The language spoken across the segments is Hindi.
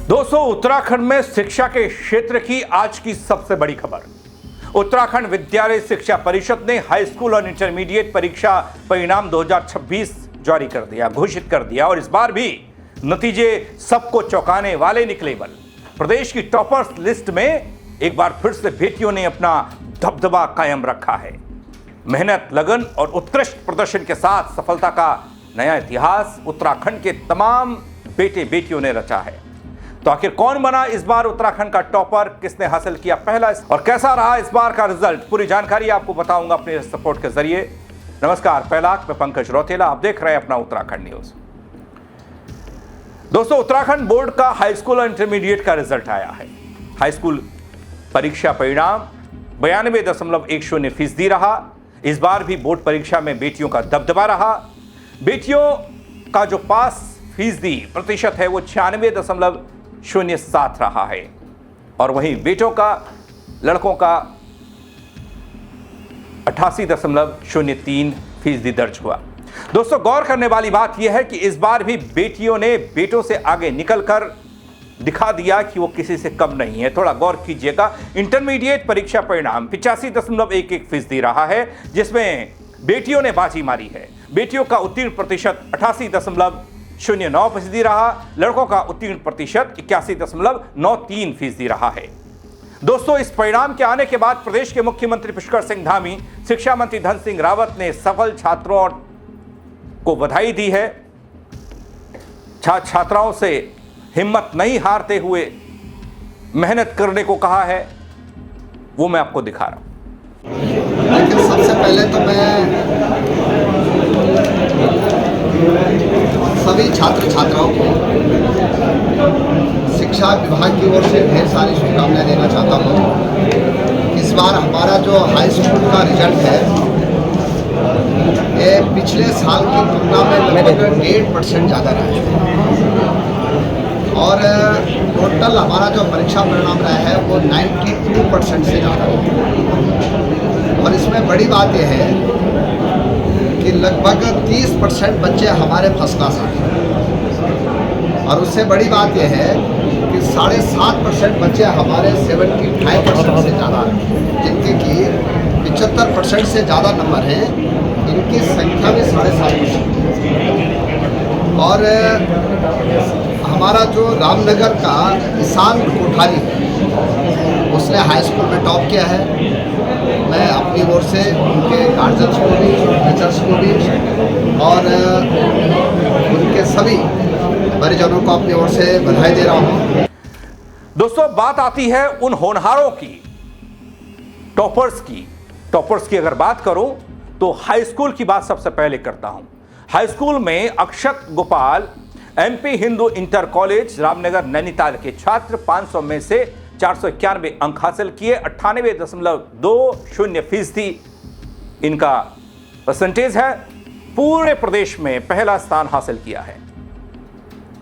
दोस्तों, उत्तराखंड में शिक्षा के क्षेत्र की आज की सबसे बड़ी खबर। उत्तराखंड विद्यालय शिक्षा परिषद ने हाई स्कूल और इंटरमीडिएट परीक्षा परिणाम 2026 जारी कर दिया, घोषित कर दिया। और इस बार भी नतीजे सबको चौंकाने वाले निकले। बल प्रदेश की टॉपर्स लिस्ट में एक बार फिर से बेटियों ने अपना दबदबा कायम रखा है। मेहनत, लगन और उत्कृष्ट प्रदर्शन के साथ सफलता का नया इतिहास उत्तराखंड के तमाम बेटे बेटियों ने रचा है। तो आखिर कौन बना इस बार उत्तराखंड का टॉपर, किसने हासिल किया पहला और कैसा रहा इस बार का रिजल्ट, पूरी जानकारी आपको बताऊंगा अपने सपोर्ट के जरिए। नमस्कार, पहला मैं पंकज रौतेला, आप देख रहे हैं अपना उत्तराखंड न्यूज। दोस्तों, उत्तराखंड बोर्ड का हाई स्कूल और इंटरमीडिएट का रिजल्ट आया है। हाई स्कूल परीक्षा परिणाम 92.10% रहा। इस बार भी बोर्ड परीक्षा में बेटियों का दबदबा रहा। बेटियों का जो पास फीसदी प्रतिशत है वो 96.07 रहा है और वहीं बेटों का, लड़कों का 88.03% दर्ज हुआ। दोस्तों, गौर करने वाली बात यह है कि इस बार भी बेटियों ने बेटों से आगे निकलकर दिखा दिया कि वो किसी से कम नहीं है। थोड़ा गौर कीजिएगा। इंटरमीडिएट परीक्षा परिणाम 85.11% रहा है, जिसमें बेटियों ने बाजी मारी है। बेटियों का उत्तीर्ण प्रतिशत 88.09% रहा, लड़कों का उत्तीर्ण प्रतिशत 81.93% रहा है। दोस्तों, इस परिणाम के आने के बाद प्रदेश के मुख्यमंत्री पुष्कर सिंह धामी, शिक्षा मंत्री धन सिंह रावत ने सफल छात्रों को बधाई दी है। छात्राओं से हिम्मत नहीं हारते हुए मेहनत करने को कहा है, वो मैं आपको दिखा रहा हूं। लेकिन सबसे पहले तो मैं सभी छात्र छात्राओं को शिक्षा विभाग की ओर से ढेर सारी शुभकामनाएं देना चाहता हूँ। इस बार हमारा जो हाई स्कूल का रिजल्ट है ये पिछले साल की तुलना में लगभग 1.5% ज़्यादा रहा है और टोटल हमारा जो परीक्षा परिणाम रहा है वो 92% से ज़्यादा है। और इसमें बड़ी बात यह है कि लगभग 30% बच्चे हमारे फर्स्ट क्लास आए और उससे बड़ी बात यह है कि 7.5% बच्चे हमारे 75% से ज़्यादा, जिनके कि 75% से ज़्यादा नंबर हैं, इनकी संख्या भी 7.5%। और हमारा जो रामनगर का ईशान कोठारी है उसने हाई स्कूल में टॉप किया है। मैं अपनी ओर से उनके गार्जियंस को भी, टीचर्स को भी और उनके सभी परिजनों को अपनी ओर से बधाई दे रहा हूँ। दोस्तों, बात आती है उन होनहारों की, टॉपर्स की अगर बात करूं तो हाई स्कूल की बात सबसे पहले करता हूं। हाई स्कूल में Akshat Gopal MP Hindu inter college Ramnagar Nainital के छात्र 500 में से 491 अंक हासिल किए। 98.20% इनका परसेंटेज है। पूरे प्रदेश में पहला स्थान हासिल किया है।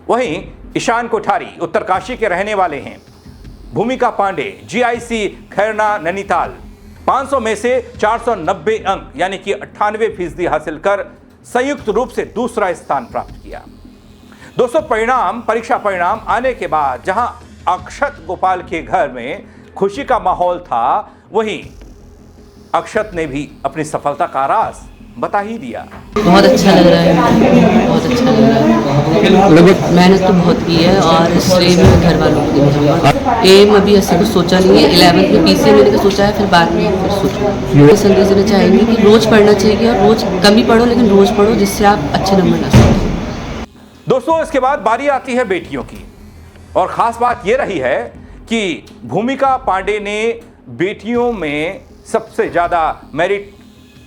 वहीं ईशान कोठारी उत्तरकाशी के रहने वाले हैं। भूमिका पांडे GIC खैरना नैनीताल 500 में से 490 अंक यानी कि 98% हासिल कर संयुक्त रूप से दूसरा स्थान प्राप्त किया। दोस्तों, परीक्षा परिणाम आने के बाद जहां अक्षत गोपाल के घर में खुशी का माहौल था, वहीं अक्षत ने भी अपनी सफलता का राज बता ही दिया। बहुत अच्छा लग रहा है, बहुत अच्छा लग रहा है। मेहनत तो बहुत की है और श्रेय में घर वालों को देना चाहूँगा। एम अभी ऐसे कुछ सोचा नहीं है। 11th में PCM लेने का सोचा है, फिर बाद में फिर सोचूंगा। ये संदेश देना चाहेंगे कि रोज़ पढ़ना चाहिए और रोज़ कम ही पढ़ो, लेकिन रोज़ पढ़ो जिससे आप अच्छे नंबर ला सकें। दोस्तों, इसके बाद बारी आती है बेटियों की और खास बात यह रही है कि भूमिका पांडे ने बेटियों में सबसे ज्यादा मेरिट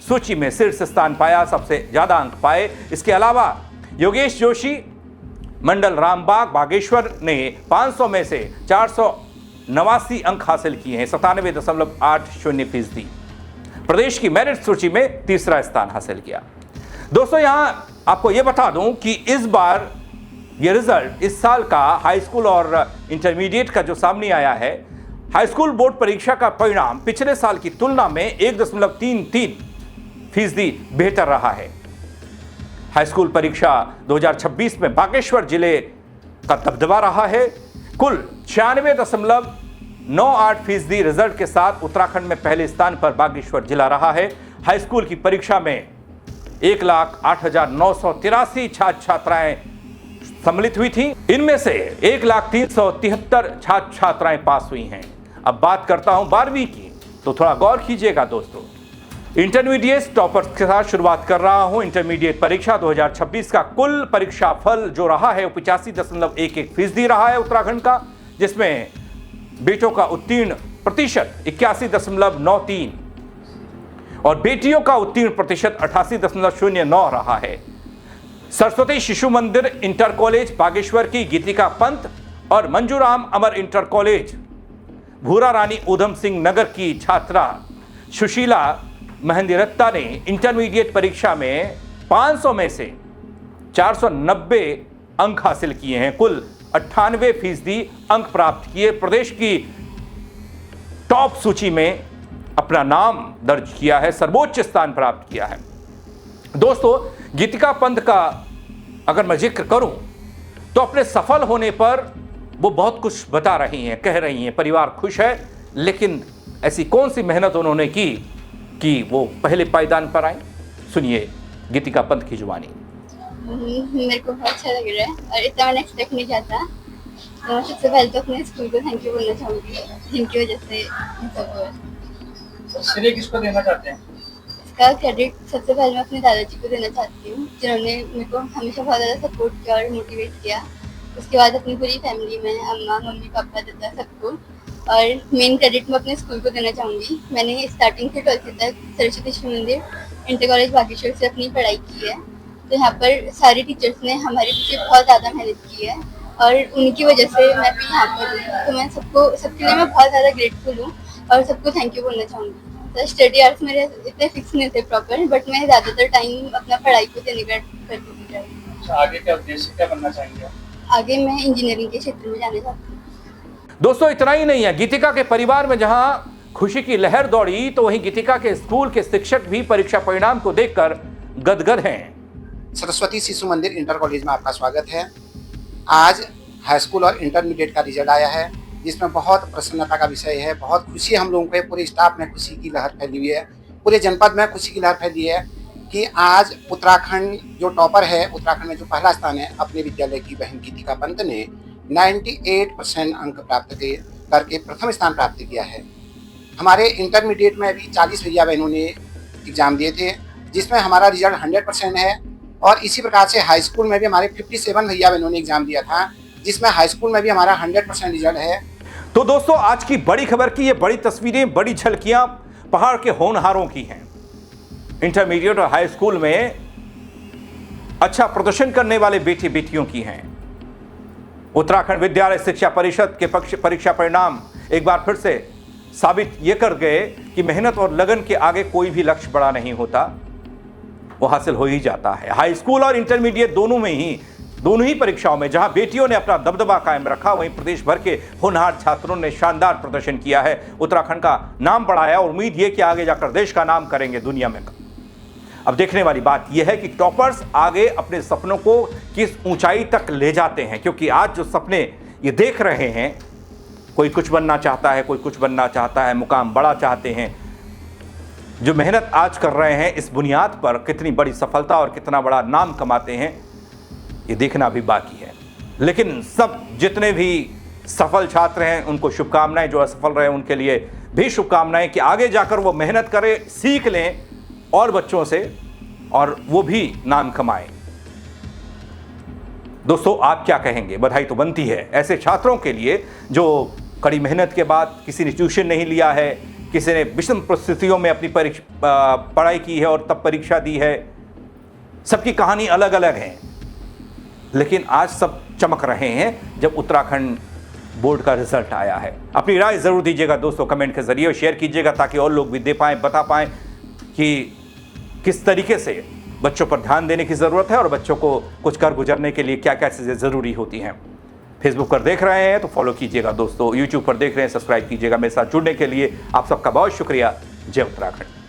सूची में शीर्ष स्थान पाया, सबसे ज्यादा अंक पाए। इसके अलावा योगेश जोशी मंडल रामबाग बागेश्वर ने 500 में से 489 अंक हासिल किए हैं, 97.80%। प्रदेश की मेरिट सूची में तीसरा स्थान हासिल किया। दोस्तों, यहां आपको यह बता दूं कि इस बार ये रिजल्ट इस साल का हाई स्कूल और इंटरमीडिएट का जो सामने आया है, हाई स्कूल बोर्ड परीक्षा का परिणाम पिछले साल की तुलना में 1.33% बेहतर रहा है। हाई स्कूल परीक्षा 2026 में बागेश्वर जिले का दबदबा रहा है। कुल 96.98% रिजल्ट के साथ उत्तराखंड में पहले स्थान पर बागेश्वर जिला रहा है। हाई स्कूल की परीक्षा में 1,08,983 छात्र छात्राएं सम्मिलित हुई थी। इनमें से 1,03,73 छात्र छात्राएं पास हुई हैं। अब बात करता हूं 12वीं की, तो थोड़ा गौर कीजिएगा दोस्तों। इंटरमीडिएट टॉपर्स के साथ शुरुआत कर रहा हूं। इंटरमीडिएट परीक्षा 2026 का कुल परीक्षा फल जो रहा है वो 85.11% रहा है उत्तराखंड का, जिसमें बेटों का उत्तीर्ण प्रतिशत 81.93 और बेटियों का उत्तीर्ण प्रतिशत 88.09 रहा है। सरस्वती शिशु मंदिर इंटर कॉलेज बागेश्वर की गीतिका पंत और मंजूराम अमर इंटर कॉलेज भूरा रानी उधम सिंह नगर की छात्रा सुशीला मेहंदीरत्ता ने इंटरमीडिएट परीक्षा में 500 में से 490 अंक हासिल किए हैं। कुल 98% अंक प्राप्त किए, प्रदेश की टॉप सूची में अपना नाम दर्ज किया है, सर्वोच्च स्थान प्राप्त किया है। दोस्तों, गीतिका पंत का अगर मैं जिक्र करूं तो अपने सफल होने पर वो बहुत कुछ बता रही हैं, कह रही हैं, परिवार खुश है, लेकिन ऐसी कौन सी मेहनत उन्होंने की कि वो पहले पायदान पर आए। सुनिए गीतिका पंत की जुबानी। मेरे को बहुत अच्छा लग रहा है और इतना मैंने एक्सपेक्ट नहीं किया था। सबसे पहले तो अपने स्कूल को थैंक यू बोलना चाहूँगी, जिनकी वजह से सब हुआ। श्रेय किसको देना चाहते हैं? इसका क्रेडिट सबसे पहले मैं अपने दादाजी को देना चाहती हूँ, जिन्होंने मेरे को हमेशा बहुत ज़्यादा सपोर्ट किया और मोटिवेट किया। उसके बाद अपनी पूरी फैमिली में अम्मा, मम्मी, पापा, दादा, सबको। और मेन क्रेडिट मैं अपने स्कूल को देना चाहूँगी। मैंने स्टार्टिंग से 12th तक सरस्वती शिशु मंदिर इंटर कॉलेज बागेश्वर से अपनी पढ़ाई की है। तो यहाँ पर सारे टीचर्स ने हमारे पीछे बहुत ज़्यादा मेहनत की है और उनकी वजह से मैं भी यहाँ पर हूँ। तो मैं सबके लिए मैं बहुत ज़्यादा ग्रेटफुल हूँ और सबको थैंक यू बोलना चाहूँगी। तो स्टडी आवर्स मेरे इतने फिक्स नहीं थे प्रॉपर, बट मैं ज़्यादातर टाइम अपना पढ़ाई को देने का करती थी। अच्छा, आगे क्या उद्देश्य, क्या बनना चाहेंगे? आगे मैं इंजीनियरिंग के क्षेत्र में जाना चाहती हूँ। दोस्तों, इतना ही नहीं है, गीतिका के परिवार में जहां खुशी की लहर दौड़ी तो वहीं गीतिका के स्कूल के शिक्षक भी परीक्षा परिणाम को देखकर गदगद हैं। सरस्वती शिशु मंदिर इंटर कॉलेज में आपका स्वागत है। आज हाई स्कूल और इंटरमीडिएट का रिजल्ट आया है, जिसमें बहुत प्रसन्नता का विषय है। बहुत खुशी हम लोगों को, पूरे स्टाफ में खुशी की लहर फैली हुई है, पूरे जनपद में खुशी की लहर फैली है कि आज उत्तराखंड जो टॉपर है, उत्तराखंड में जो पहला स्थान है, अपने विद्यालय की बहन गीतिका पंत ने 98% अंक प्राप्त करके प्रथम स्थान प्राप्त किया है। हमारे इंटरमीडिएट में भी 40 भैया बहनों ने एग्ज़ाम दिए थे, जिसमें हमारा रिजल्ट 100% है। और इसी प्रकार से हाई स्कूल में भी हमारे 57 भैया बहनों ने एग्ज़ाम दिया था, जिसमें हाई स्कूल में भी हमारा 100% रिजल्ट है। तो दोस्तों, आज की बड़ी खबर की ये बड़ी तस्वीरें, बड़ी झलकियां पहाड़ के होनहारों की हैं। इंटरमीडिएट और हाई स्कूल में अच्छा प्रदर्शन करने वाले बेटे बेटियों की हैं। उत्तराखंड विद्यालय शिक्षा परिषद के परीक्षा परिणाम एक बार फिर से साबित ये कर गए कि मेहनत और लगन के आगे कोई भी लक्ष्य बड़ा नहीं होता, वो हासिल हो ही जाता है। हाई स्कूल और इंटरमीडिएट दोनों ही परीक्षाओं में जहां बेटियों ने अपना दबदबा कायम रखा, वहीं प्रदेश भर के होनहार छात्रों ने शानदार प्रदर्शन किया है, उत्तराखंड का नाम बढ़ाया और उम्मीद ये कि आगे जाकर देश का नाम करेंगे दुनिया में। अब देखने वाली बात यह है कि टॉपर्स आगे अपने सपनों को किस ऊंचाई तक ले जाते हैं, क्योंकि आज जो सपने ये देख रहे हैं, कोई कुछ बनना चाहता है, कोई कुछ बनना चाहता है, मुकाम बड़ा चाहते हैं। जो मेहनत आज कर रहे हैं, इस बुनियाद पर कितनी बड़ी सफलता और कितना बड़ा नाम कमाते हैं, ये देखना भी बाकी है। लेकिन सब जितने भी सफल छात्र हैं उनको शुभकामनाएं, जो असफल रहे उनके लिए भी शुभकामनाएं कि आगे जाकर वो मेहनत करें, सीख लें और बच्चों से, और वो भी नाम कमाएं। दोस्तों, आप क्या कहेंगे? बधाई तो बनती है ऐसे छात्रों के लिए जो कड़ी मेहनत के बाद, किसी ने ट्यूशन नहीं लिया है, किसी ने विषम परिस्थितियों में अपनी पढ़ाई की है और तब परीक्षा दी है। सबकी कहानी अलग अलग है, लेकिन आज सब चमक रहे हैं जब उत्तराखंड बोर्ड का रिजल्ट आया है। अपनी राय ज़रूर दीजिएगा दोस्तों, कमेंट के ज़रिए शेयर कीजिएगा, ताकि और लोग भी दे पाएँ, बता पाएँ कि किस तरीके से बच्चों पर ध्यान देने की ज़रूरत है और बच्चों को कुछ कर गुजरने के लिए क्या क्या चीज़ें ज़रूरी होती हैं। फेसबुक पर देख रहे हैं तो फॉलो कीजिएगा दोस्तों, यूट्यूब पर देख रहे हैं सब्सक्राइब कीजिएगा। मेरे साथ जुड़ने के लिए आप सबका बहुत शुक्रिया। जय उत्तराखंड।